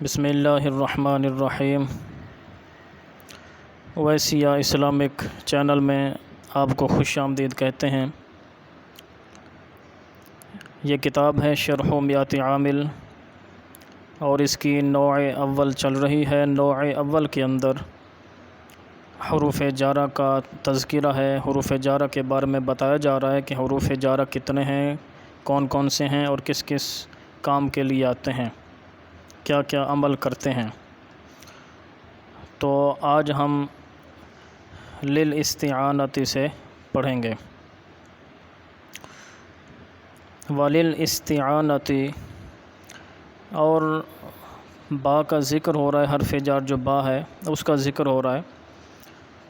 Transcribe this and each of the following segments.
بسم اللہ الرحمن الرحیم۔ ویسیہ اسلامک چینل میں آپ کو خوش آمدید کہتے ہیں۔ یہ کتاب ہے شرح میات عامل اور اس کی نوع اول چل رہی ہے۔ نوع اول کے اندر حروف جارہ کا تذکرہ ہے۔ حروف جارہ کے بارے میں بتایا جا رہا ہے کہ حروف جارہ کتنے ہیں، کون کون سے ہیں اور کس کس کام کے لیے آتے ہیں، کیا کیا عمل کرتے ہیں۔ تو آج ہم للاستعانۃ سے پڑھیں گے۔ وللاستعانۃ، اور با کا ذکر ہو رہا ہے، حرف جار جو با ہے اس کا ذکر ہو رہا ہے۔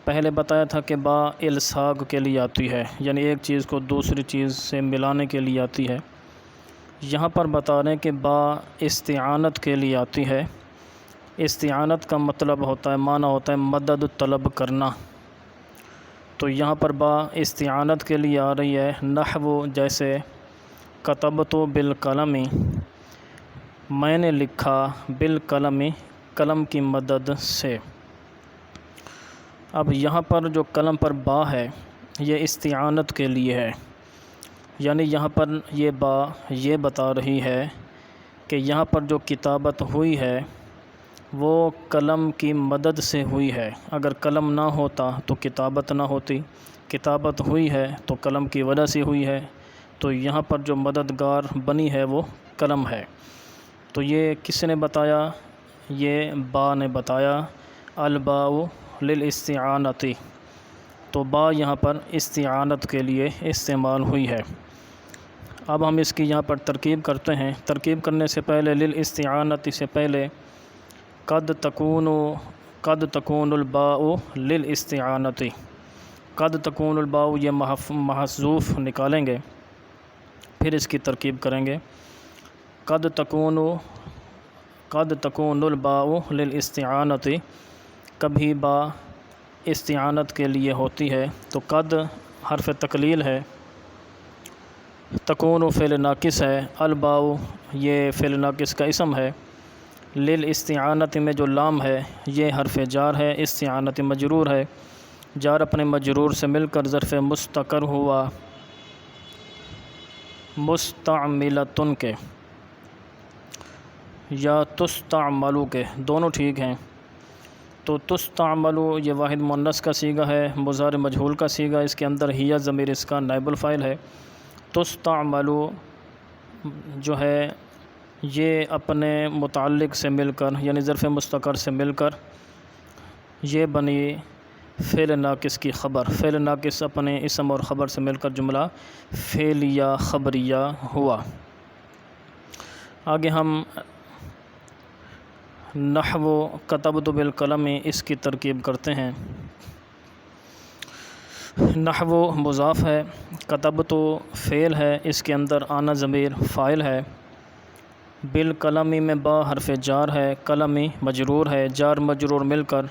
پہلے بتایا تھا کہ با الصاق کے لیے آتی ہے، یعنی ایک چیز کو دوسری چیز سے ملانے کے لیے آتی ہے۔ یہاں پر بتا رہے ہیں کہ با استعانت کے لیے آتی ہے۔ استعانت کا مطلب ہوتا ہے، معنی ہوتا ہے مدد طلب کرنا۔ تو یہاں پر با استعانت کے لیے آ رہی ہے۔ نحو جیسے کتبت بالقلم، میں نے لکھا، بالقلم قلم کی مدد سے۔ اب یہاں پر جو قلم پر با ہے یہ استعانت کے لیے ہے، یعنی یہاں پر یہ با یہ بتا رہی ہے کہ یہاں پر جو کتابت ہوئی ہے وہ قلم کی مدد سے ہوئی ہے۔ اگر قلم نہ ہوتا تو کتابت نہ ہوتی، کتابت ہوئی ہے تو قلم کی وجہ سے ہوئی ہے، تو یہاں پر جو مددگار بنی ہے وہ قلم ہے۔ تو یہ کس نے بتایا؟ یہ با نے بتایا، الباء للاستعانۃ۔ تو با یہاں پر استعانت کے لیے استعمال ہوئی ہے۔ اب ہم اس کی یہاں پر ترکیب کرتے ہیں۔ ترکیب کرنے سے پہلے للاستعانۃ سے پہلے قد تکون الباء للاستعانۃ، قد تکون الباء یہ محذوف نکالیں گے، پھر اس کی ترکیب کریں گے۔ قد تکون الباء للاستعانۃ، کبھی با استعانت کے لیے ہوتی ہے۔ تو قد حرف تقلیل ہے، تکون فعل ناقص ہے، الباء یہ فعل ناقص کا اسم ہے، للاستعانۃ میں جو لام ہے یہ حرف جار ہے، استعانت مجرور ہے، جار اپنے مجرور سے مل کر ظرف مستقر ہوا مستعملۃ کے یا تستعمل کے، دونوں ٹھیک ہیں۔ تو تستعمل یہ واحد مؤنث کا صیغہ ہے، مضارع مجہول کا صیغہ، اس کے اندر ہی ضمیر اس کا نائب الفاعل ہے۔ تستعمل جو ہے یہ اپنے متعلق سے مل کر، یعنی ظرف مستقر سے مل کر یہ بنی فعل ناقص کی خبر۔ فعل ناقص اپنے اسم اور خبر سے مل کر جملہ فعلیہ خبریہ ہوا۔ آگے ہم نحو کتبت بالقلم اس کی ترکیب کرتے ہیں۔ نحو مضاف ہے، کتبت فعل ہے، اس کے اندر آنا ضمیر فاعل ہے، بالقلم میں با حرف جار ہے، قلم مجرور ہے، جار مجرور مل کر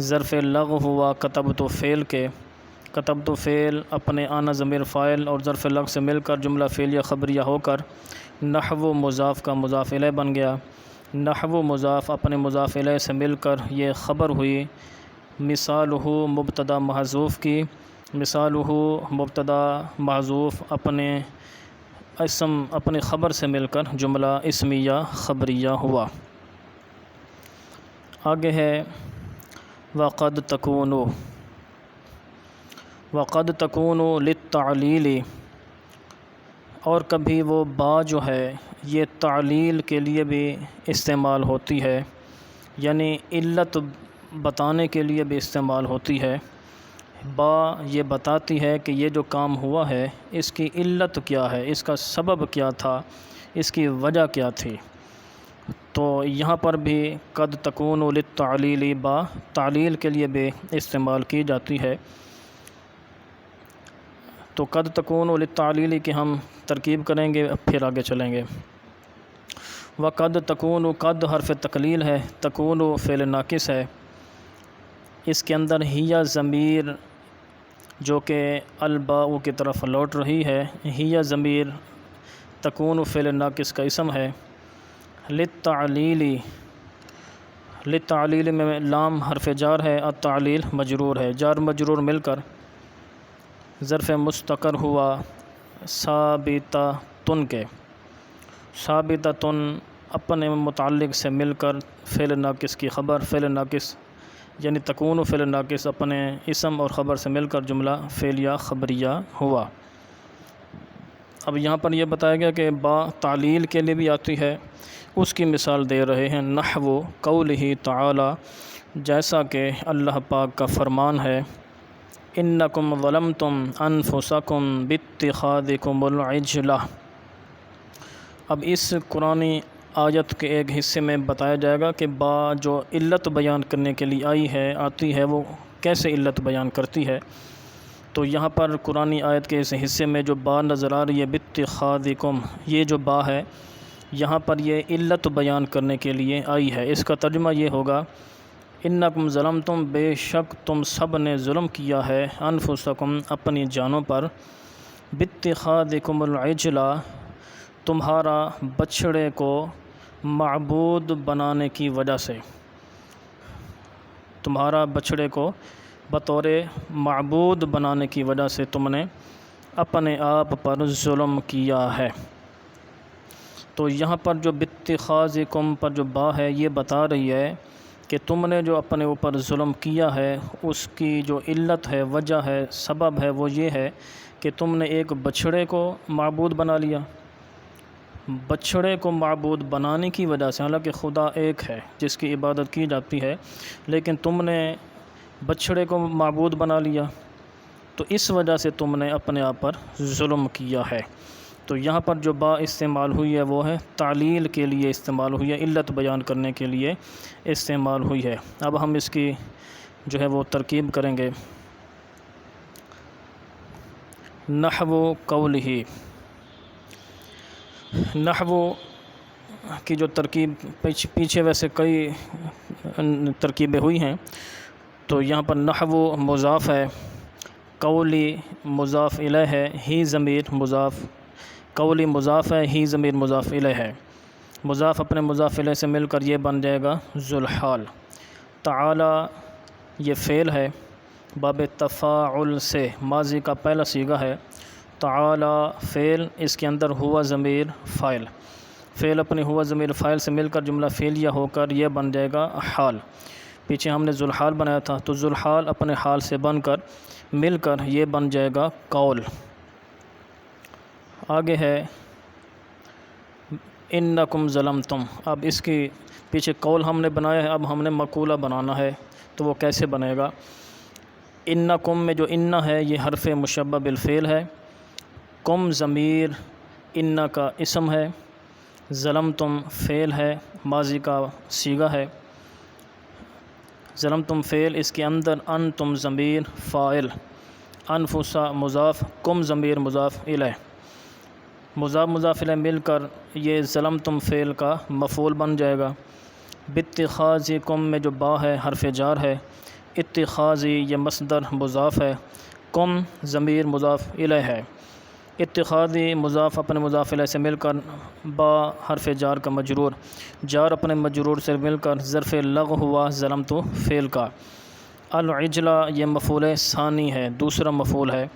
ظرف لغو ہوا کتبت فعل کے۔ کتبت فعل اپنے آنا ضمیر فاعل اور ظرف لغو سے مل کر جملہ فعلیہ خبریہ ہو کر نحو مضاف کا مضاف الیہ بن گیا۔ نحو مضاف اپنے مضاف الیہ سے مل کر یہ خبر ہوئی، مثالہ مبتدا محذوف کی، مثالہ مبتدا محذوف اپنے اسم اپنی خبر سے مل کر جملہ اسمیہ خبریہ ہوا۔ آگے ہے وقد تکون للتعلیل، اور کبھی وہ با جو ہے یہ تعلیل کے لیے بھی استعمال ہوتی ہے، یعنی علت بتانے کے لیے بھی استعمال ہوتی ہے۔ با یہ بتاتی ہے کہ یہ جو کام ہوا ہے اس کی علت کیا ہے، اس کا سبب کیا تھا، اس کی وجہ کیا تھی۔ تو یہاں پر بھی قد تکون للتعلیل با تعلیل کے لیے بھی استعمال کی جاتی ہے۔ تو قد تکون للتعلیل کی ہم ترکیب کریں گے، پھر آگے چلیں گے۔ وقد تکون، قد حرف تقلیل ہے، تکون فعل ناقص ہے، اس کے اندر ہی ضمیر جو کہ الباء کی طرف لوٹ رہی ہے، ہی ضمیر تکون فعل ناقص کا اسم ہے، للتعلیل للتعلیل میں لام حرف جار ہے، التعلیل مجرور ہے، جار مجرور مل کر ظرف مستقر ہوا ثابتۃ کے، ثابتۃ اپنے متعلق سے مل کر فعل ناقص کی خبر، فعل ناقص یعنی تکون فعل ناقص اپنے اسم اور خبر سے مل کر جملہ فعلیہ خبریہ ہوا۔ اب یہاں پر یہ بتایا گیا کہ با تعلیل کے لیے بھی آتی ہے، اس کی مثال دے رہے ہیں نحو قولہ تعالی، جیسا کہ اللہ پاک کا فرمان ہے انکم ظلمتم انفسکم باتخاذکم العجلہ۔ اب اس قرآنی آیت کے ایک حصے میں بتایا جائے گا کہ با جو علت بیان کرنے کے لیے آتی ہے وہ کیسے علت بیان کرتی ہے۔ تو یہاں پر قرآنی آیت کے اس حصے میں جو با نظر آ رہی ہے باتخاذکم، یہ جو با ہے یہاں پر یہ علت بیان کرنے کے لیے آئی ہے۔ اس کا ترجمہ یہ ہوگا انکم ظلمتم، بے شک تم سب نے ظلم کیا ہے، انفسکم اپنی جانوں پر، باتخاذکم العجلہ تمہارا بچھڑے کو معبود بنانے کی وجہ سے، تمہارا بچھڑے کو بطور معبود بنانے کی وجہ سے تم نے اپنے آپ پر ظلم کیا ہے۔ تو یہاں پر جو باتخاذکم پر جو با ہے یہ بتا رہی ہے کہ تم نے جو اپنے اوپر ظلم کیا ہے اس کی جو علت ہے، وجہ ہے، سبب ہے، وہ یہ ہے کہ تم نے ایک بچھڑے کو معبود بنا لیا۔ بچھڑے کو معبود بنانے کی وجہ سے، حالانکہ خدا ایک ہے جس کی عبادت کی جاتی ہے، لیکن تم نے بچھڑے کو معبود بنا لیا، تو اس وجہ سے تم نے اپنے آپ پر ظلم کیا ہے۔ تو یہاں پر جو با استعمال ہوئی ہے وہ ہے تعلیل کے لیے استعمال ہوئی ہے، علت بیان کرنے کے لیے استعمال ہوئی ہے۔ اب ہم اس کی جو ہے وہ ترکیب کریں گے۔ نحو قولہ، نحو کی جو ترکیب پیچھے ویسے کئی ترکیبیں ہوئی ہیں، تو یہاں پر نحو مضاف ہے، قولی مضاف الیہ ہے، ہی ضمیر مضاف، قولی مضاف ہے، ہی ضمیر مضاف الیہ ہے، مضاف اپنے مضاف الیہ سے مل کر یہ بن جائے گا ذوالحال۔ تعالی یہ فعل ہے، باب تفاعل سے ماضی کا پہلا صیغہ ہے، تعالی فعل، اس کے اندر ہوا ضمیر فاعل، فعل اپنی ہوا ضمیر فاعل سے مل کر جملہ فعلیہ ہو کر یہ بن جائے گا حال۔ پیچھے ہم نے ذوالحال بنایا تھا، تو ذوالحال اپنے حال سے بن کر مل کر یہ بن جائے گا قول۔ آگے ہے انکم ظلمتم، اب اس کی پیچھے قول ہم نے بنایا ہے، اب ہم نے مقولہ بنانا ہے، تو وہ کیسے بنے گا؟ انکم میں جو ان ہے یہ حرف مشبہ بالفعل ہے، کم ضمیر ان کا اسم ہے، ظلمتم فعل ہے، ماضی کا صیغہ ہے، ظلمتم فعل، اس کے اندر انتم ضمیر فاعل، انفسا مضاف، کم ضمیر مضاف الیہ، مضاف مضاف الیہ مل کر یہ ظلمتم فعل کا مفعول بن جائے گا۔ باتخاذکم میں جو با ہے حرف جار ہے، اتخاذی یہ مصدر مضاف ہے، کم ضمیر مضاف الیہ ہے، اتخاذی مضاف اپنے مضاف الیہ سے مل کر با حرف جار کا مجرور، جار اپنے مجرور سے مل کر ظرف لغو ہوا ظلمت فعل کا، العجلہ یہ مفعول ثانی ہے، دوسرا مفعول ہے،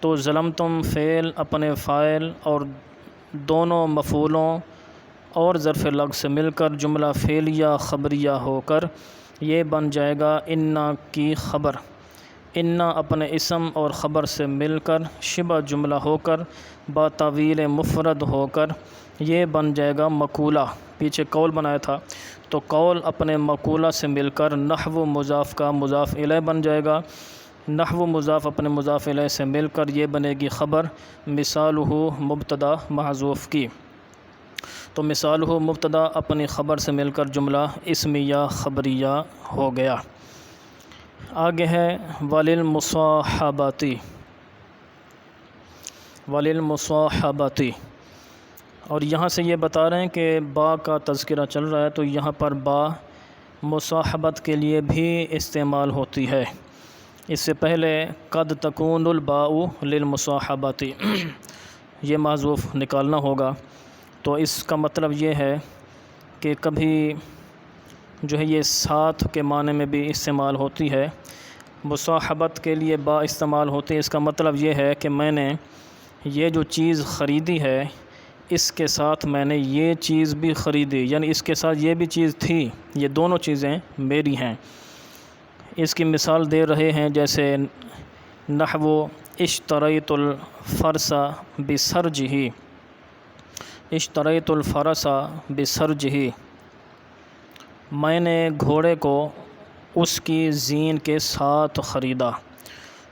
تو ظلمتم فعل اپنے فاعل اور دونوں مفعولوں اور ظرف لغو سے مل کر جملہ فعلیہ خبریہ ہو کر یہ بن جائے گا انا کی خبر، انا اپنے اسم اور خبر سے مل کر شبہ جملہ ہو کر با تعویل مفرد ہو کر یہ بن جائے گا مقولہ۔ پیچھے قول بنایا تھا، تو قول اپنے مقولہ سے مل کر نحو مضاف کا مضاف الیہ بن جائے گا، نحو مضاف اپنے مضاف الیہ سے مل کر یہ بنے گی خبر، مثالہ مبتدا محذوف کی، تو مثالہ مبتدا اپنی خبر سے مل کر جملہ اسمیہ خبریہ ہو گیا۔ آگے ہے وللمصاحباتی، وللمصاحباتی، اور یہاں سے یہ بتا رہے ہیں کہ با کا تذکرہ چل رہا ہے، تو یہاں پر با مصاحبت کے لیے بھی استعمال ہوتی ہے۔ اس سے پہلے قد تکون الباء للمصاحباتی یہ محذوف نکالنا ہوگا، تو اس کا مطلب یہ ہے کہ کبھی جو ہے یہ ساتھ کے معنی میں بھی استعمال ہوتی ہے۔ مصاحبت کے لیے با استعمال ہوتی ہے، اس کا مطلب یہ ہے کہ میں نے یہ جو چیز خریدی ہے اس کے ساتھ میں نے یہ چیز بھی خریدی، یعنی اس کے ساتھ یہ بھی چیز تھی، یہ دونوں چیزیں میری ہیں۔ اس کی مثال دے رہے ہیں جیسے نحو اشتریت الفرس بسرجہ، اشتریت الفرس بسرجہ، میں نے گھوڑے کو اس کی زین کے ساتھ خریدا،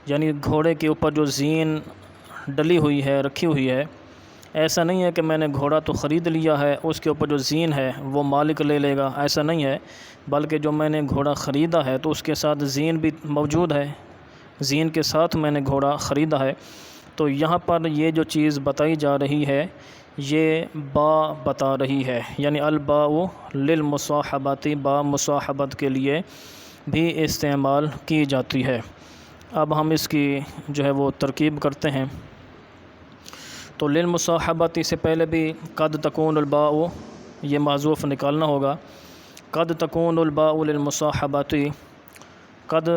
یعنی گھوڑے کے اوپر جو زین ڈلی ہوئی ہے، رکھی ہوئی ہے، ایسا نہیں ہے کہ میں نے گھوڑا تو خرید لیا ہے، اس کے اوپر جو زین ہے وہ مالک لے لے گا، ایسا نہیں ہے، بلکہ جو میں نے گھوڑا خریدا ہے تو اس کے ساتھ زین بھی موجود ہے، زین کے ساتھ میں نے گھوڑا خریدا ہے۔ تو یہاں پر یہ جو چیز بتائی جا رہی ہے یہ با بتا رہی ہے، یعنی الباء للمصاحبۃ، با مصاحبت کے لیے بھی استعمال کی جاتی ہے۔ اب ہم اس کی جو ہے وہ ترکیب کرتے ہیں۔ تو للمصاحبۃ سے پہلے بھی قد تکون الباء، یہ محذوف نکالنا ہوگا۔ قد تکون الباء للمصاحبۃ، قد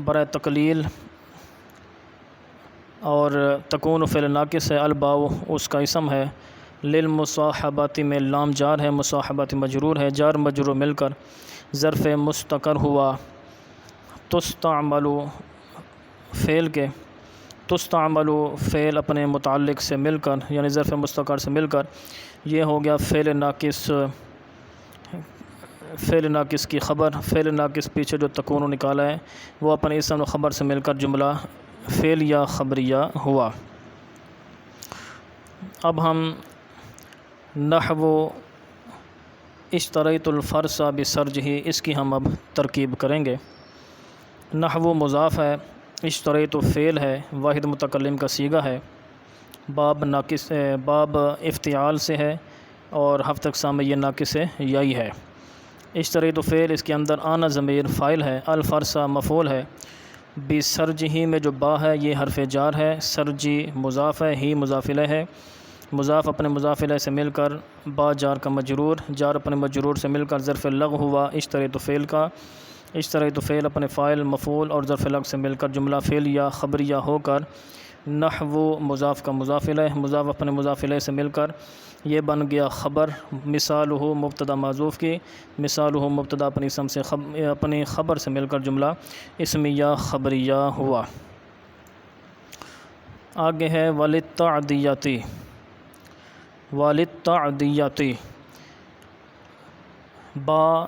برائے تقلیل اور تکون فعل ناقص ہے، الباء اس کا اسم ہے، للمصاحبۃ میں لام جار ہے، مصاحبت مجرور ہے، جار مجرور مل کر ظرف مستقر ہوا، تستعمل فعل کے، تستعمل فعل اپنے متعلق سے مل کر، یعنی ظرف مستقر سے مل کر یہ ہو گیا فعل ناقص، فعل ناقص کی خبر، فعل ناقص پیچھے جو تکون نکالا ہے وہ اپنے اسم و خبر سے مل کر جملہ فعلیہ خبریہ ہوا۔ اب ہم نحو اشتریت الفرس بسرجہ، اس کی ہم اب ترکیب کریں گے۔ نحو مضاف ہے، اشتریت فعل ہے، واحد متکلم کا صیغہ ہے، باب ناقص، باب افتعال سے ہے اور حرف اقسام میں یہ ناقص یائی ہے۔ اشتریت فعل، اس کے اندر آنا ضمیر فاعل ہے، الفرس مفعول ہے، بسرجہ میں جو با ہے یہ حرف جار ہے، سرجی مضاف ہے، ہی مضاف الیہ ہے، مضاف اپنے مضاف الیہ سے مل کر با جار کا مجرور، جار اپنے مجرور سے مل کر ظرف لغو ہوا اشتریت فعل کا، اشتریت فعل اپنے فاعل مفعول اور ظرف لغو سے مل کر جملہ فعلیہ خبریہ ہو کر نحو مضاف کا مضاف الیہ، مضاف اپنے مضاف الیہ سے مل کر یہ بن گیا خبر، مثالہ مبتدا معذوف کی، مثالہ مبتدا اپنی اسم سے اپنی خبر سے مل کر جملہ اسمیہ خبریہ ہوا۔ آگے ہے وللتعدیۃ، وللتعدیۃ، با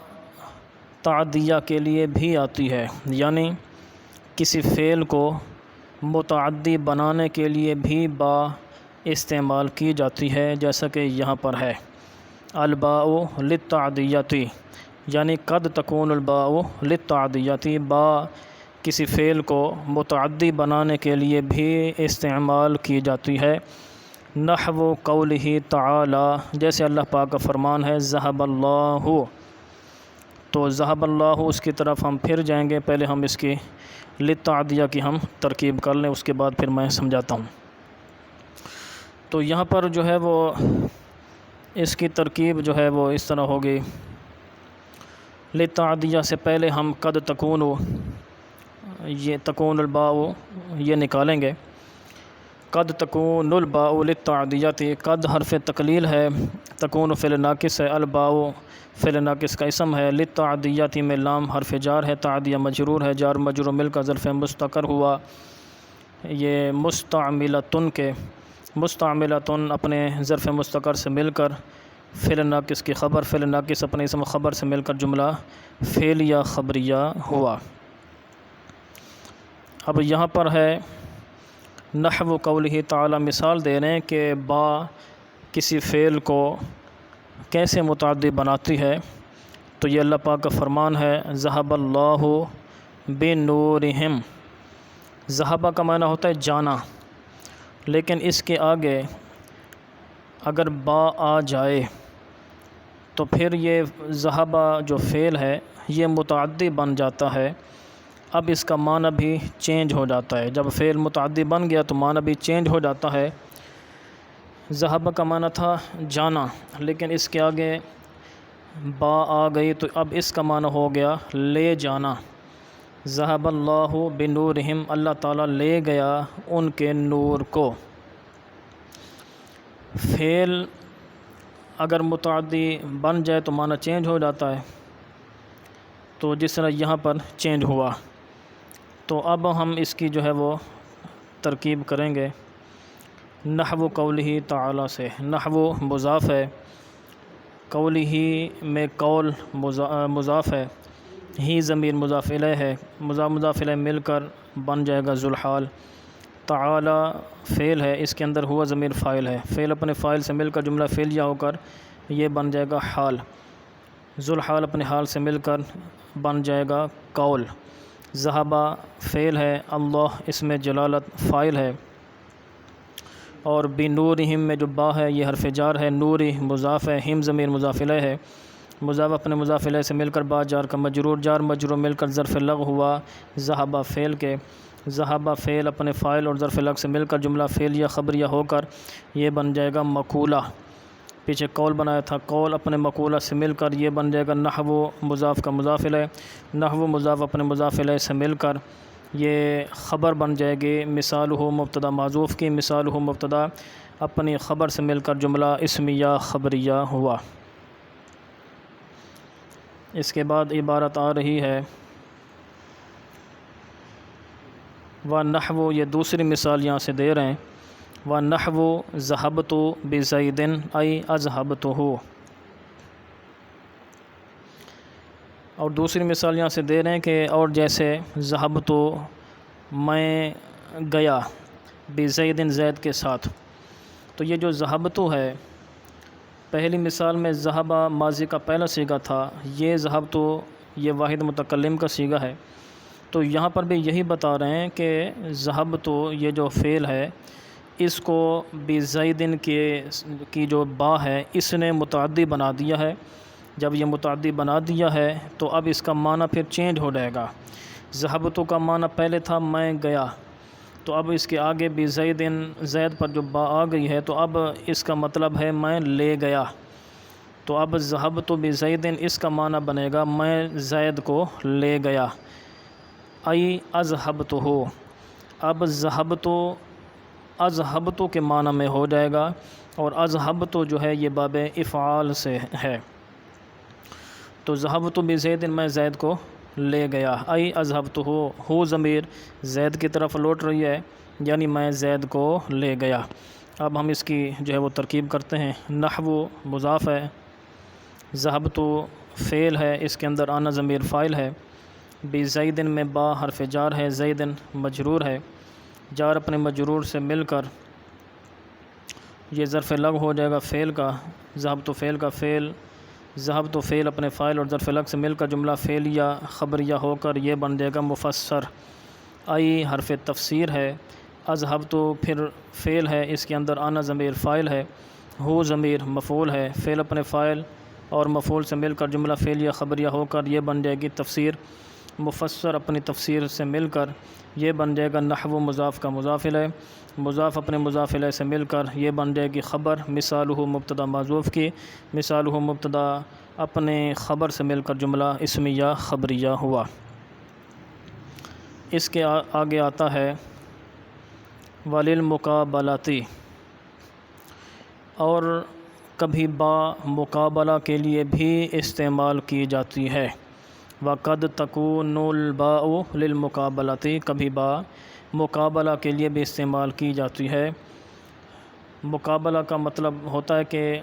تعدیہ کے لیے بھی آتی ہے، یعنی کسی فعل کو متعدی بنانے کے لیے بھی با استعمال کی جاتی ہے، جیسا کہ یہاں پر ہے الباء للتعدیۃ، یعنی قد تکون الباء للتعدیۃ، با کسی فعل کو متعدی بنانے کے لیے بھی استعمال کی جاتی ہے۔ نحو قولہ تعالی، جیسے اللہ پاک کا فرمان ہے ذہب اللہ، تو ذہب اللہ اس کی طرف ہم پھر جائیں گے، پہلے ہم اس کی للتعدیہ کی ہم ترکیب کر لیں، اس کے بعد پھر میں سمجھاتا ہوں۔ تو یہاں پر جو ہے وہ اس کی ترکیب جو ہے وہ اس طرح ہوگی، للتعدیہ سے پہلے ہم قد تکون، یہ تکون الباء یہ نکالیں گے، قد تکون الباء للتعدیۃ، قد حرف تقلیل ہے، تکون فعل ناقص ہے، الباء فعل ناقص کا اسم ہے، للتعدیۃ میں لام حرف جار ہے، تعدیہ مجرور ہے، جار مجرور مل کر ظرف مستقر ہوا، یہ مستعملۃ کے، مستعملۃ اپنے ظرف مستقر سے مل کر فعل ناقص کی خبر، فعل ناقص اپنے اسم خبر سے مل کر جملہ فعلیہ خبریہ ہوا۔ اب یہاں پر ہے نحو قولہ تعالی، مثال دے رہے ہیں کہ با کسی فعل کو کیسے متعدی بناتی ہے، تو یہ اللہ پاک کا فرمان ہے ذہب اللہ بنورہم، ذہبہ کا معنی ہوتا ہے جانا، لیکن اس کے آگے اگر با آ جائے تو پھر یہ ذہبہ جو فعل ہے یہ متعدی بن جاتا ہے، اب اس کا معنی بھی چینج ہو جاتا ہے، جب فعل متعدی بن گیا تو معنی بھی چینج ہو جاتا ہے۔ ذہبہ کا معنی تھا جانا، لیکن اس کے آگے با آ گئی تو اب اس کا معنی ہو گیا لے جانا۔ ذہب اللہ بنورہم، اللہ تعالیٰ لے گیا ان کے نور کو۔ فعل اگر متعدی بن جائے تو معنی چینج ہو جاتا ہے، تو جس طرح یہاں پر چینج ہوا۔ تو اب ہم اس کی جو ہے وہ ترکیب کریں گے نحو قولہ تعالیٰ سے۔ نحو مضاف ہے، قولہ میں قول مضاف ہے، ہی ضمیر مضاف الیہ ہے، مضاف الیہ مل کر بن جائے گا ذوالحال۔ تعالیٰ فعل ہے، اس کے اندر ہوا ضمیر فاعل ہے، فعل اپنے فاعل سے مل کر جملہ فعلیہ ہو کر یہ بن جائے گا حال۔ ذوالحال اپنے حال سے مل کر بن جائے گا قول۔ ذہبہ فعل ہے، اللہ اس میں جلالت فاعل ہے، اور بنورہم میں جو با ہے یہ حرف جار ہے، نوری مضاف ہے، ہم ضمیر مضاف الیہ ہے، مضاف اپنے مضاف الیہ سے مل کر با جار کا مجرور، جار مجرور مل کر ظرف لغو ہوا ذہبہ فعل کے۔ ذہبہ فعل اپنے فاعل اور ظرف لغو سے مل کر جملہ فعلیہ خبریہ ہو کر یہ بن جائے گا مقولہ۔ پیچھے قول بنایا تھا، قول اپنے مقولہ سے مل کر یہ بن جائے گا نحو مضاف کا مضاف الیہ، نحو مضاف اپنے مضاف الیہ سے مل کر یہ خبر بن جائے گی مثالہ مبتدا معذوف کی، مثالہ مبتدا اپنی خبر سے مل کر جملہ اسمیہ خبریہ ہوا۔ اس کے بعد عبارت آ رہی ہے وَنَحْوُ، یہ دوسری مثال یہاں سے دے رہے ہیں، وَنَحْوُ ذَهَبْتُ بِزَيْدٍ أَيْ أَذْهَبْتُهُ، اور دوسری مثال یہاں سے دے رہے ہیں کہ اور جیسے ذَهَبْتُ میں گیا، بِزَيْدٍ زید کے ساتھ۔ تو یہ جو ذَهَبْتُ ہے، پہلی مثال میں ذہبہ ماضی کا پہلا صیغہ تھا، یہ ذَهَبْتُ یہ واحد متکلم کا صیغہ ہے۔ تو یہاں پر بھی یہی بتا رہے ہیں کہ ذَهَبْتُ یہ جو فعل ہے، اس کو بِزَيْدٍ کی جو با ہے اس نے متعدی بنا دیا ہے۔ جب یہ متعدی بنا دیا ہے تو اب اس کا معنی پھر چینج ہو جائے گا۔ ذَهَبْتُ کا معنی پہلے تھا میں گیا، تو اب اس کے آگے بِزَيْدٍ زید پر جو با آ گئی ہے تو اب اس کا مطلب ہے میں لے گیا۔ تو اب ذَهَبْتُ بِزَيْدٍ اس کا معنی بنے گا میں زید کو لے گیا، ای اذهبتہ۔ اب ذَهَبْتُ اذهبتُ کے معنی میں ہو جائے گا، اور اذهبتُ جو ہے یہ باب افعال سے ہے۔ تو ذَهَبْتُ بِزَيْدٍ میں زید کو لے گیا، ای اذهبتہ، ہو ضمیر زید کی طرف لوٹ رہی ہے، یعنی میں زید کو لے گیا۔ اب ہم اس کی جو ہے وہ ترکیب کرتے ہیں۔ نحو مضاف ہے، ذَهَبْتُ فعل ہے، اس کے اندر آنا ضمیر فاعل ہے، بِزَيْدٍ میں با حرف جار ہے، زیدن مجرور ہے، جار اپنے مجرور سے مل کر یہ ظرف لغو ہو جائے گا فعل کا، ذَهَبْتُ فعل کا فعل، ذَهَبْتُ فعل اپنے فاعل اور ظرف لغو سے مل کر جملہ فعلیہ خبریہ ہو کر یہ بن جائے گا مفسر۔ ای حرف تفسیر ہے، اذهبتُ پھر فعل ہے، اس کے اندر آنا ضمیر فاعل ہے، ہو ضمیر مفعول ہے، فعل اپنے فاعل اور مفعول سے مل کر جملہ فعلیہ خبریہ ہو کر یہ بن جائے گی تفسیر۔ مفسر اپنی تفسیر سے مل کر یہ بن جائے گا نحو مضاف کا مضاف الیہ، مضاف اپنے مضاف الیہ سے مل کر یہ بن جائے گی خبر، مثالہ مبتدا معذوف کی، مثالہ مبتدا اپنے خبر سے مل کر جملہ اسمیہ خبریہ ہوا۔ اس کے آگے آتا ہے وَلِلْمُقَابَلَةِ، اور کبھی با مقابلہ کے لیے بھی استعمال کی جاتی ہے۔ وَقَدْ تَكُونُ الْبَاءُ لِلْمُقَابَلَةِ، کبھی با مقابلہ کے لیے بھی استعمال کی جاتی ہے۔ مقابلہ کا مطلب ہوتا ہے کہ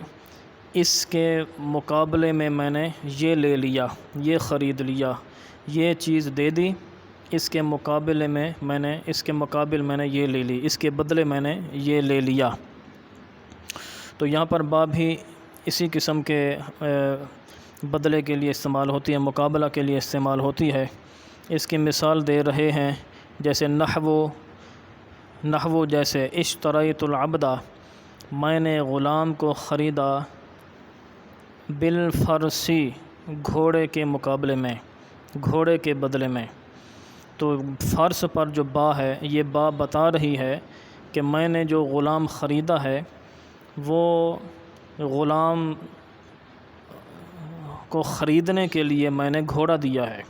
اس کے مقابلے میں میں نے یہ لے لیا، یہ خرید لیا، یہ چیز دے دی، اس کے مقابلے میں میں نے، اس کے مقابل میں نے یہ لے لی، اس کے بدلے میں نے یہ لے لیا۔ تو یہاں پر با بھی اسی قسم کے بدلے کے لیے استعمال ہوتی ہے، مقابلہ کے لیے استعمال ہوتی ہے۔ اس کی مثال دے رہے ہیں جیسے نحو جیسے اشتریت العبد، میں نے غلام کو خریدا، بالفرسی گھوڑے کے مقابلے میں، گھوڑے کے بدلے میں۔ تو فرس پر جو با ہے یہ با بتا رہی ہے کہ میں نے جو غلام خریدا ہے وہ غلام کو خریدنے کے لیے میں نے گھوڑا دیا ہے،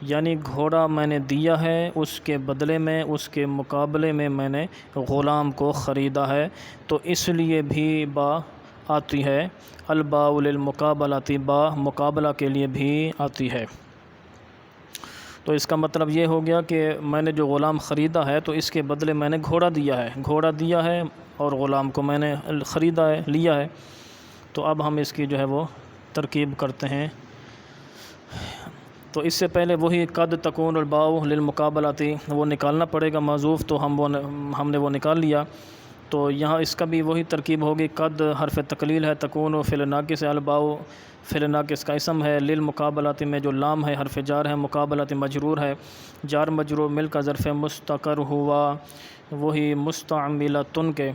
یعنی گھوڑا میں نے دیا ہے، اس کے بدلے میں، اس کے مقابلے میں نے غلام کو خریدا ہے، تو اس لیے بھی با آتی ہے، الباء للمقابلۃ، با مقابلہ کے لیے بھی آتی ہے۔ تو اس کا مطلب یہ ہو گیا کہ میں نے جو غلام خریدا ہے تو اس کے بدلے میں نے گھوڑا دیا ہے اور غلام کو میں نے خریدا ہے، لیا ہے۔ تو اب ہم اس کی جو ہے وہ ترکیب کرتے ہیں۔ تو اس سے پہلے وہی قد تکون الباء للمقابلۃ وہ نکالنا پڑے گا، معذوف، تو ہم نے وہ نکال لیا۔ تو یہاں اس کا بھی وہی ترکیب ہوگی، قد حرف تقلیل ہے، تکون فعل ناقص ہے، الباء فعل ناقص کا اسم ہے، للمقابلۃ میں جو لام ہے حرف جار ہے، مقابلۃ مجرور ہے، جار مجرور مل کر ظرف مستقر ہوا، وہی مستعملۃ کے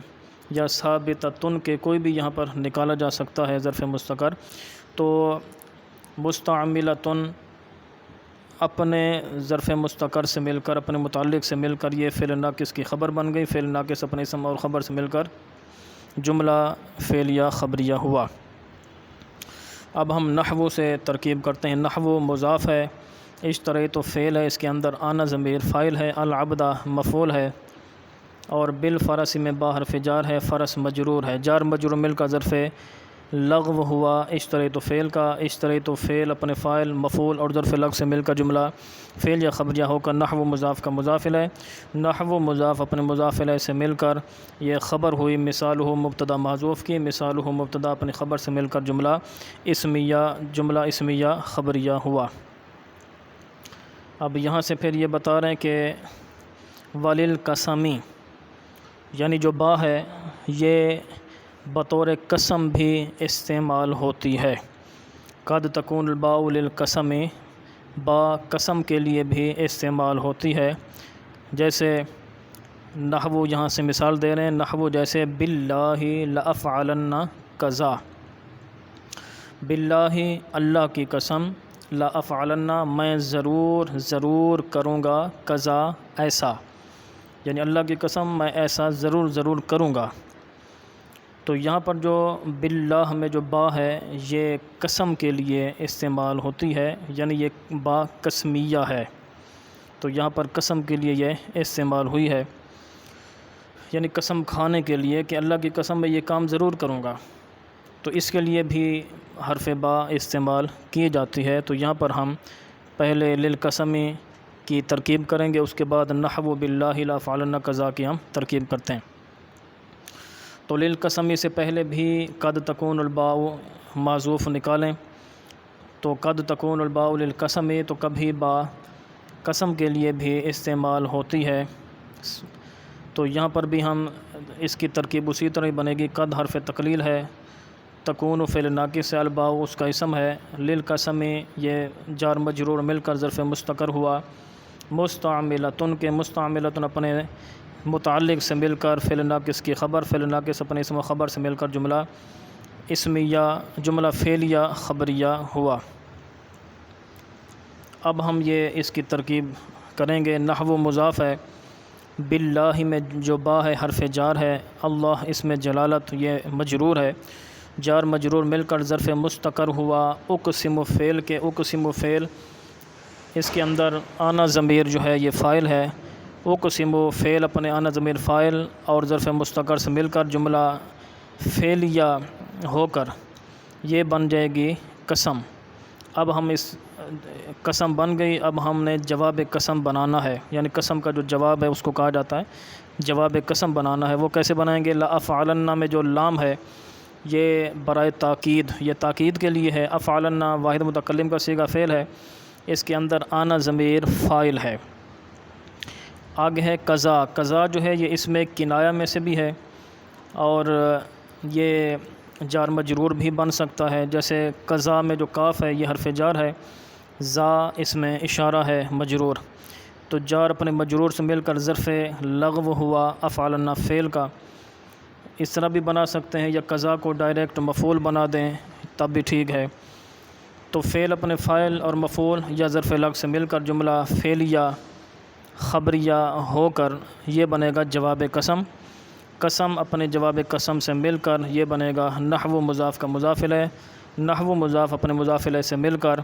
یا ثابتۃ کے کوئی بھی یہاں پر نکالا جا سکتا ہے ظرف مستقر۔ تو مستعملۃ اپنے ظرف مستقر سے مل کر، اپنے متعلق سے مل کر یہ فعل ناقص کی خبر بن گئی، فعل ناقص اپنے اسم اور خبر سے مل کر جملہ فعلیہ خبریہ ہوا۔ اب ہم نحو سے ترکیب کرتے ہیں۔ نحو مضاف ہے، اشتریت تو فعل ہے، اس کے اندر آنا ضمیر فاعل ہے، العبدہ مفعول ہے، اور بالفرس میں با حرف جار ہے، فرس مجرور ہے، جار مجرور مل کا ظرف لغو ہوا، اشتریت تو فعل کا، اشتریت تو فعل اپنے فاعل مفعول اور ظرف لغو سے مل کر جملہ فعل یا خبریہ ہو کر نحو مضاف کا مضاف الیہ، نحو مضاف اپنے مضاف الیہ سے مل کر یہ خبر ہوئی، مثال ہو مبتدا محذوف کی، مثال ہو مبتدا اپنی خبر سے مل کر جملہ اسمیہ خبریہ ہوا۔ اب یہاں سے پھر یہ بتا رہے ہیں کہ وللقسمی، یعنی جو با ہے یہ بطور قسم بھی استعمال ہوتی ہے۔ قد تکون الباء للقسم، با قسم کے لیے بھی استعمال ہوتی ہے۔ جیسے نحو یہاں سے مثال دے رہے ہیں، نحو جیسے باللہ لأفعلن کذا، باللہ اللہ کی قسم، لأفعلن میں ضرور کروں گا، کذا ایسا، یعنی اللہ کی قسم میں ایسا ضرور کروں گا۔ تو یہاں پر جو باللہ میں جو با ہے یہ قسم کے لیے استعمال ہوتی ہے، یعنی یہ با قسمیہ ہے، تو یہاں پر قسم کے لیے یہ استعمال ہوئی ہے، یعنی قسم کھانے کے لیے کہ اللہ کی قسم میں یہ کام ضرور کروں گا، تو اس کے لیے بھی حرف با استعمال کی جاتی ہے۔ تو یہاں پر ہم پہلے للقسمی کی ترکیب کریں گے، اس کے بعد نحو باللہ لأفعلن کذا کی ہم ترکیب کرتے ہیں۔ تو للقسمی سے پہلے بھی قد تکون الباء معذوف نکالیں، تو قد تکون الباء للقسمی، تو کبھی با قسم کے لیے بھی استعمال ہوتی ہے۔ تو یہاں پر بھی ہم اس کی ترکیب اسی طرح بنے گی، قد حرف تقلیل ہے، تکون فعل ناقص ہے، الباء اس کا اسم ہے، للقسمی یہ جار مجرور مل کر ظرف مستقر ہوا، مستعملۃ کے مستعملۃ اپنے متعلق سے مل کر فعل ناقص کی خبر، فعل ناقص اپنے اسم و خبر سے مل کر جملہ فعلیہ خبریہ ہوا۔ اب ہم یہ اس کی ترکیب کریں گے۔ نحو مضاف ہے، باللہ میں جو با ہے حرف جار ہے، اللہ اس میں جلالت یہ مجرور ہے، جار مجرور مل کر ظرف مستقر ہوا، اقسم فعل کے، اقسم فعل اس کے اندر آنا ضمیر جو ہے یہ فاعل ہے، اقسم فعل اپنے آنا ضمیر فاعل اور ظرف مستقر سے مل کر جملہ فعلیہ ہو کر یہ بن جائے گی قسم۔ اب ہم اس قسم بن گئی، اب ہم نے جواب قسم بنانا ہے، یعنی قسم کا جو جواب ہے اس کو کہا جاتا ہے جواب قسم بنانا ہے۔ وہ کیسے بنائیں گے؟ لأفعلن میں جو لام ہے یہ برائے تاکید، یہ تاکید کے لیے ہے، افعلن واحد متکلم کا صیغہ فعل ہے، اس کے اندر آنا ضمیر فاعل ہے۔ آگے ہے قضا، قضا جو ہے یہ اس میں کنایہ میں سے بھی ہے اور یہ جار مجرور بھی بن سکتا ہے، جیسے قضا میں جو کاف ہے یہ حرف جار ہے، زا اس میں اشارہ ہے مجرور، تو جار اپنے مجرور سے مل کر ظرف لغو ہوا افعلن فعل کا، اس طرح بھی بنا سکتے ہیں، یا قضا کو ڈائریکٹ مفعول بنا دیں تب بھی ٹھیک ہے۔ تو فعل اپنے فاعل اور مفعول یا ظرف لغو سے مل کر جملہ فعلیہ خبریہ ہو کر یہ بنے گا جواب قسم، قسم اپنے جواب قسم سے مل کر یہ بنے گا نحو مضاف کا مضاف الیہ، نحو مضاف اپنے مضاف الیہ سے مل کر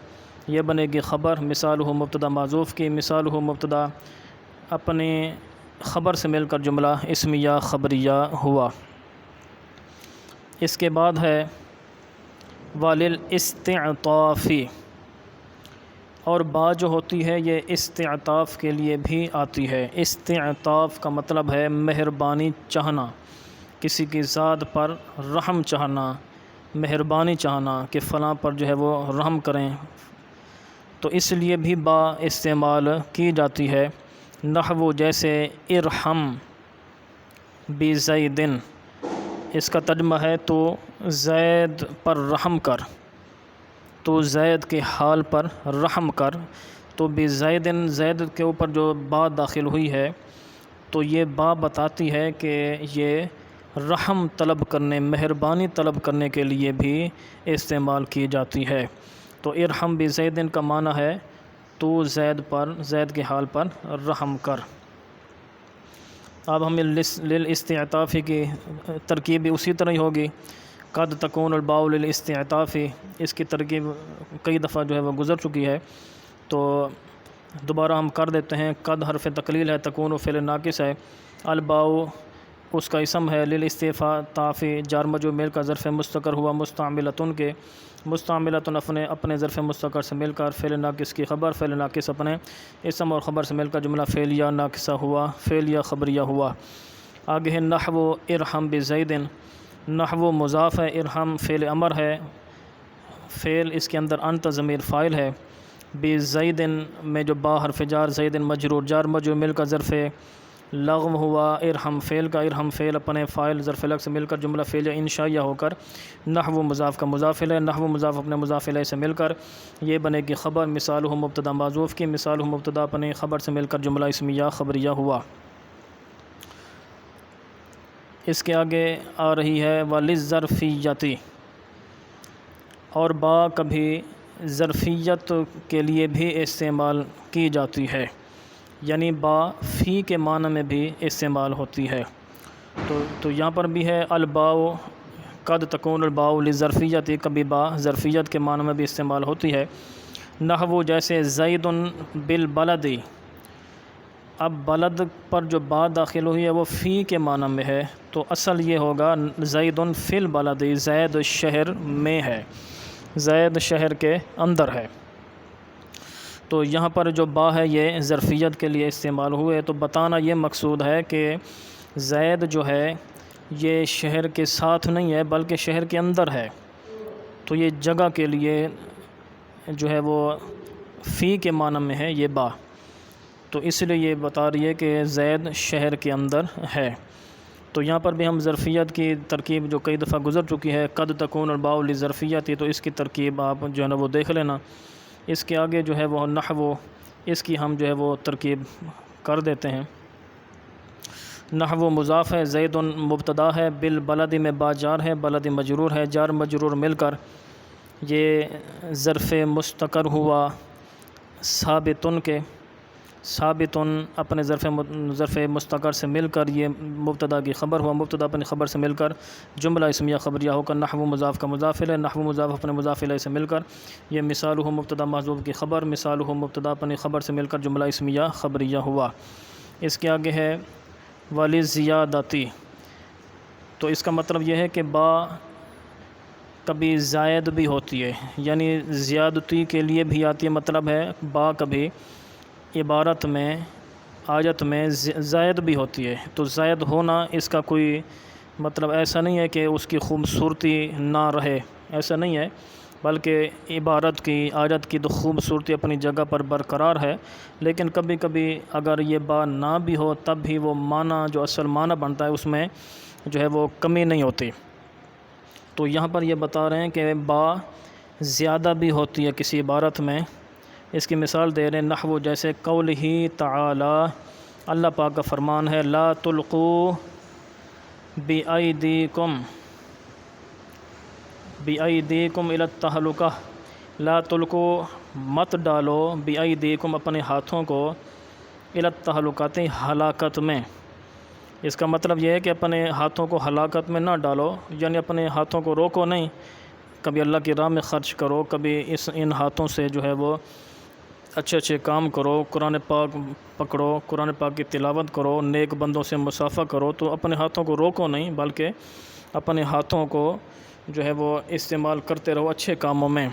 یہ بنے گی خبر، مثال ہو مبتدا معذوف کی، مثال ہو مبتدا اپنے خبر سے مل کر جملہ اسمیہ خبریہ ہوا۔ اس کے بعد ہے وَلِلْإِسْتِعْطَافِ، اور با جو ہوتی ہے یہ استعطاف کے لیے بھی آتی ہے۔ استعطاف کا مطلب ہے مہربانی چاہنا، کسی کی ذات پر رحم چاہنا، مہربانی چاہنا کہ فلاں پر جو ہے وہ رحم کریں، تو اس لیے بھی با استعمال کی جاتی ہے۔ نحو جیسے ارحم بزید، اس کا ترجمہ ہے تو زید پر رحم کر، تو زید کے حال پر رحم کر۔ تو بزید، زید کے اوپر جو با داخل ہوئی ہے تو یہ با بتاتی ہے کہ یہ رحم طلب کرنے، مہربانی طلب کرنے کے لیے بھی استعمال کی جاتی ہے۔ تو ارحم بزید کا معنی ہے تو زید کے حال پر رحم کر۔ اب ہمیں للاستعطاف کی ترکیب بھی اسی طرح ہی ہوگی۔ قد تکون الباء للاستعطاف، اس کی ترکیب کئی دفعہ جو ہے وہ گزر چکی ہے، تو دوبارہ ہم کر دیتے ہیں۔ قد حرف تقلیل ہے، تکون فعل ناقص ہے، الباء اس کا اسم ہے، للاستعطاف جار مجرور مل کر ظرف مستقر ہوا مستعملۃ کے، مستعملۃ اپنے ظرف مستقر سے مل کر فعل ناقص کی خبر، فعل ناقص اپنے اسم اور خبر سے مل کر جملہ فعلیہ ناقصہ ہوا، فعلیہ خبریہ ہوا۔ آگے ہے نحو ارحم بزید، نحو مضاف ہے، ارحم فعل امر ہے، فعل اس کے اندر انت ضمیر فاعل ہے، بزید میں جو با حرف جار، زید مجرور، جار مجرور مل کر ظرف لغو ہوا، ارحم فعل کا، ارحم فعل اپنے فاعل ظرف لغو سے مل کر جملہ فعلیہ انشائیہ ہو کر نحو مضاف کا مضاف الیہ، نحو مضاف اپنے مضاف الیہ سے مل کر یہ بنے گی خبر، مثال ہو مبتدا معذوف کی، مثال ہو مبتدا اپنے خبر سے مل کر جملہ اسمیہ خبریہ ہوا۔ اس کے آگے آ رہی ہے وللظرفیۃ، اور با کبھی ظرفیت کے لیے بھی استعمال کی جاتی ہے، یعنی با فی کے معنی میں بھی استعمال ہوتی ہے۔ تو یہاں پر بھی ہے الباء قد تکون الباء للظرفیۃ، کبھی با ظرفیت کے معنی میں بھی استعمال ہوتی ہے۔ نحو جیسے زید بالبلد، اب بلد پر جو با داخل ہوئی ہے وہ فی کے معنی میں ہے، تو اصل یہ ہوگا زید فی البلد، زید شہر میں ہے، زید شہر کے اندر ہے۔ تو یہاں پر جو با ہے یہ ظرفیت کے لیے استعمال ہوئے، تو بتانا یہ مقصود ہے کہ زید جو ہے یہ شہر کے ساتھ نہیں ہے بلکہ شہر کے اندر ہے، تو یہ جگہ کے لیے جو ہے وہ فی کے معنی میں ہے یہ با، تو اس لیے یہ بتا رہی ہے کہ زید شہر کے اندر ہے۔ تو یہاں پر بھی ہم ظرفیت کی ترکیب جو کئی دفعہ گزر چکی ہے، قد تکون الباء للظرفیۃ، تو اس کی ترکیب آپ جو ہے نا وہ دیکھ لینا۔ اس کے آگے جو ہے وہ نحو، اس کی ہم جو ہے وہ ترکیب کر دیتے ہیں۔ نحو مضاف ہے، زید مبتدا ہے، بالبلد میں با جار ہے، بلد مجرور ہے، جار مجرور مل کر یہ ظرف مستقر ہوا ثابتن کے، ثابتن اپنے ظرف مستقر سے مل کر یہ مبتدا کی خبر ہوا، مبتدا اپنی خبر سے مل کر جملہ اسمیہ خبریہ ہو کر نحو مضاف کا مضاف الیہ، نحو مضاف اپنے مضاف الیہ سے مل کر یہ مثال ہو مبتدا محذوف کی خبر، مثال ہو مبتدا اپنی خبر سے مل کر جملہ اسمیہ خبریہ ہوا۔ اس کے آگے ہے وللزیادۃ، تو اس کا مطلب یہ ہے کہ با کبھی زائد بھی ہوتی ہے، یعنی زیادتی کے لیے بھی آتی ہے، مطلب ہے با کبھی عبارت میں آیت میں زائد بھی ہوتی ہے، تو زائد ہونا اس کا کوئی مطلب ایسا نہیں ہے کہ اس کی خوبصورتی نہ رہے، ایسا نہیں ہے، بلکہ عبارت کی آیت کی تو خوبصورتی اپنی جگہ پر برقرار ہے، لیکن کبھی کبھی اگر یہ با نہ بھی ہو تب بھی وہ معنی جو اصل معنی بنتا ہے اس میں جو ہے وہ کمی نہیں ہوتی۔ تو یہاں پر یہ بتا رہے ہیں کہ با زیادہ بھی ہوتی ہے کسی عبارت میں، اس کی مثال دے رہے ہیں نحو جیسے قولہ تعالی، اللہ پاک کا فرمان ہے لا تلقوا بأیدیکم الی التہلکہ، لا تلقوا مت ڈالو بأیدیکم اپنے ہاتھوں کو الی التہلکۃ ہلاکت میں۔ اس کا مطلب یہ ہے کہ اپنے ہاتھوں کو ہلاکت میں نہ ڈالو، یعنی اپنے ہاتھوں کو روکو نہیں، کبھی اللہ کی راہ میں خرچ کرو، کبھی ان ہاتھوں سے جو ہے وہ اچھے اچھے کام کرو، قرآن پاک پکڑو، قرآن پاک کی تلاوت کرو، نیک بندوں سے مصافحہ کرو، تو اپنے ہاتھوں کو روکو نہیں، بلکہ اپنے ہاتھوں کو جو ہے وہ استعمال کرتے رہو اچھے کاموں میں۔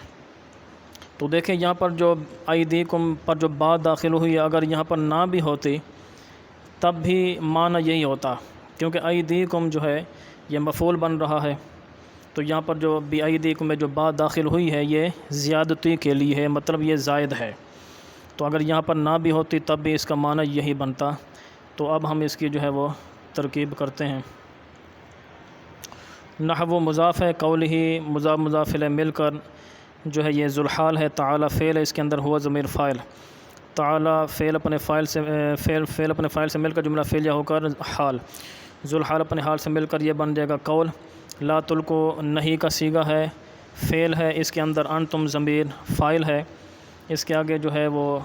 تو دیکھیں یہاں پر جو ایدیکم پر جو بات داخل ہوئی ہے، اگر یہاں پر نہ بھی ہوتی تب بھی معنی یہی ہوتا، کیونکہ ایدیکم جو ہے یہ مفعول بن رہا ہے، تو یہاں پر جو بی ایدیکم میں جو بات داخل ہوئی ہے یہ زیادتی کے لیے ہے، مطلب یہ زائد ہے۔ تو اگر یہاں پر نہ بھی ہوتی تب بھی اس کا معنی یہی بنتا۔ تو اب ہم اس کی جو ہے وہ ترکیب کرتے ہیں۔ نحو مضاف ہے، قولہ مضاف مضاف الیہ مل کر جو ہے یہ ذوالحال ہے، تعالی فعل ہے، اس کے اندر ہوا ضمیر فاعل، تعالی فعل اپنے فاعل سے مل کر جملہ فعلیہ ہو کر حال، ذوالحال اپنے حال سے مل کر یہ بن جائے گا قول۔ لا تلقو نہیں کا صیغہ ہے، فعل ہے، اس کے اندر انتم ضمیر فاعل ہے، اس کے آگے جو ہے وہ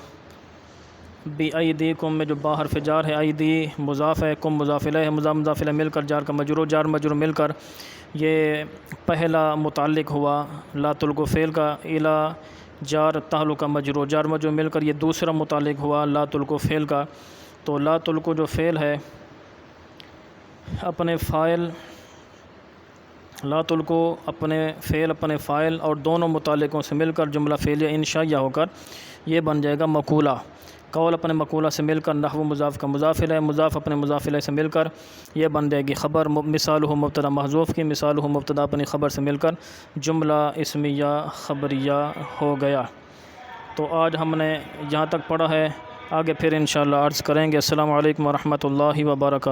بی ایدیکم میں جو با حرف جار ہے، ایدی مضاف ہے، کم مضاف الیہ ہے، مضاف مضاف الیہ مل کر جار کا مجرور، جار مجرور مل کر یہ پہلا متعلق ہوا لا تلقو فعل کا، الی جار تعلق کا مجرور، جار مجرور مل کر یہ دوسرا متعلق ہوا لا تلقو فعل کا۔ تو لا تلقو جو فعل ہے اپنے فاعل، لا تلقو اپنے فعل اپنے فاعل اور دونوں متعلقوں سے مل کر جملہ فعلیہ انشائیہ ہو کر یہ بن جائے گا مقولہ۔ قول اپنے مقولہ سے مل کر نحو مضاف کا مضاف الیہ، مضاف اپنے مضاف الیہ سے مل کر یہ بن جائے گی خبر، مثالہ مبتدا محذوف کی، مثالہ مبتدا اپنی خبر سے مل کر جملہ اسمیہ خبریہ ہو گیا۔ تو آج ہم نے یہاں تک پڑھا ہے، آگے پھر انشاءاللہ عرض کریں گے۔ السلام علیکم ورحمۃ اللہ وبرکاتہ۔